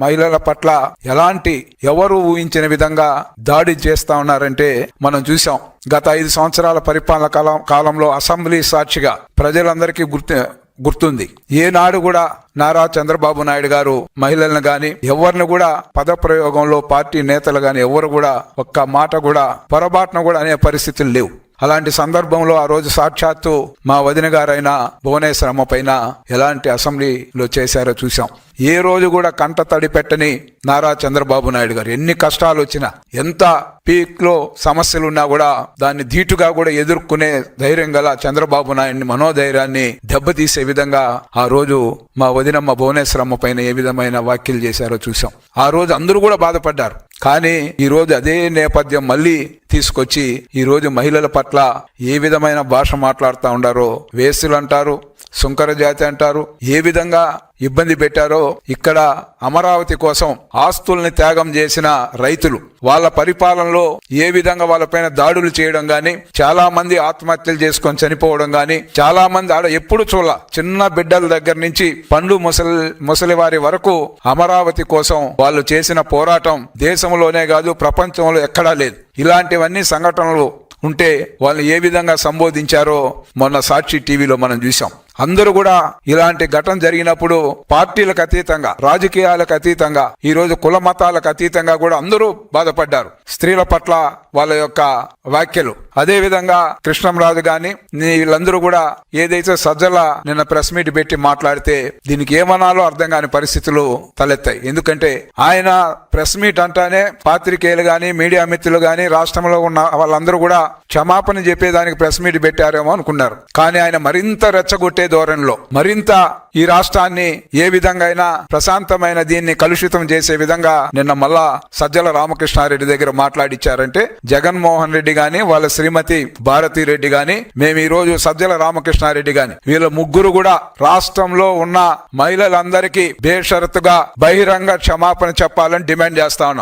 మహిళల పట్ల ఎలాంటి ఎవరు ఊహించిన విధంగా దాడి చేస్తా ఉన్నారంటే మనం చూసాం. గత 5 సంవత్సరాల పరిపాలన కాలంలో అసెంబ్లీ సాక్షిగా ప్రజలందరికీ గుర్తుంది. ఏనాడు కూడా నారా చంద్రబాబు నాయుడు గారు మహిళలను గాని ఎవరిని కూడా పదప్రయోగంలో పార్టీ నేతలు గాని ఎవరు కూడా ఒక్క మాట కూడా పొరపాటున కూడా అనే పరిస్థితులు లేవు. అలాంటి సందర్భంలో ఆ రోజు సాక్షాత్తు మా వదిన గారైన భువనేశ్వరమ్మ పైన ఎలాంటి అసెంబ్లీలో చేశారో చూసాం. ఏ రోజు కూడా కంట తడి పెట్టని నారా చంద్రబాబు నాయుడు గారు ఎన్ని కష్టాలు వచ్చినా, ఎంత పీక్ లో సమస్యలున్నా కూడా దాన్ని ధీటుగా కూడా ఎదుర్కొనే ధైర్యం గల చంద్రబాబు నాయుడిని మనోధైర్యాన్ని దెబ్బతీసే విధంగా ఆ రోజు మా వదినమ్మ భువనేశ్వరమ్మ పైన ఏ విధమైన వ్యాఖ్యలు చేశారో చూసాం. ఆ రోజు అందరూ కూడా బాధపడ్డారు. కానీ ఈ రోజు అదే నేపథ్యం మళ్ళీ తీసుకొచ్చి ఈ రోజు మహిళల పట్ల ఏ విధమైన భాష మాట్లాడుతూ ఉండారో, వేసులు అంటారు, సుంకర జాతి అంటారు, ఏ విధంగా ఇబ్బంది పెట్టారో. ఇక్కడ అమరావతి కోసం ఆస్తుల్ని త్యాగం చేసిన రైతులు వాళ్ళ పరిపాలనలో ఏ విధంగా వాళ్ళపైన దాడులు చేయడం గాని, చాలా మంది ఆత్మహత్యలు చేసుకొని చనిపోవడం గాని, చాలా మంది ఆడ ఎప్పుడు చూడాల చిన్న బిడ్డల దగ్గర నుంచి పండు ముసలి వారి వరకు అమరావతి కోసం వాళ్ళు చేసిన పోరాటం దేశంలోనే కాదు ప్రపంచంలో ఎక్కడా లేదు. ఇలాంటివన్నీ సంఘటనలు ఉంటే వాళ్ళు ఏ విధంగా సంబోధించారో మొన్న సాక్షి టీవీలో మనం చూసాం. అందరూ కూడా ఇలాంటి ఘటన జరిగినప్పుడు పార్టీలకు అతీతంగా, రాజకీయాలకు అతీతంగా, ఈ రోజు కుల మతాలకు అతీతంగా కూడా అందరూ బాధపడ్డారు స్త్రీల పట్ల వాళ్ళ యొక్క వ్యాఖ్యలు. అదే విధంగా కృష్ణంరాజు గాని వీళ్ళందరూ కూడా ఏదైతే సజ్జల నిన్న ప్రెస్ మీట్ పెట్టి మాట్లాడితే దీనికి ఏమనాలో అర్థం కాని పరిస్థితులు తలెత్తాయి. ఎందుకంటే ఆయన ప్రెస్ మీట్ అంటానే పాత్రికేయులు గాని, మీడియా మిత్రులు గాని, రాష్ట్రంలో ఉన్న వాళ్ళందరూ కూడా క్షమాపణ చెప్పేదానికి ప్రెస్ మీట్ పెట్టారేమో అనుకున్నారు. కానీ ఆయన మరింత రెచ్చగొట్టే ధోరణిలో, మరింత ఈ రాష్ట్రాన్ని ఏ విధంగా అయినా ప్రశాంతమైన దీన్ని కలుషితం చేసే విధంగా నిన్న మళ్ళా సజ్జల రామకృష్ణారెడ్డి దగ్గర మాట్లాడిచ్చారంటే, జగన్మోహన్ రెడ్డి గాని, వాళ్ళ శ్రీమతి భారతీ రెడ్డి గాని, మేము ఈ రోజు సజ్జల రామకృష్ణారెడ్డి గాని వీళ్ళ ముగ్గురు కూడా రాష్ట్రంలో ఉన్న మహిళలందరికీ బేషరతుగా బహిరంగ క్షమాపణ చెప్పాలని డిమాండ్ చేస్తా ఉన్నాం.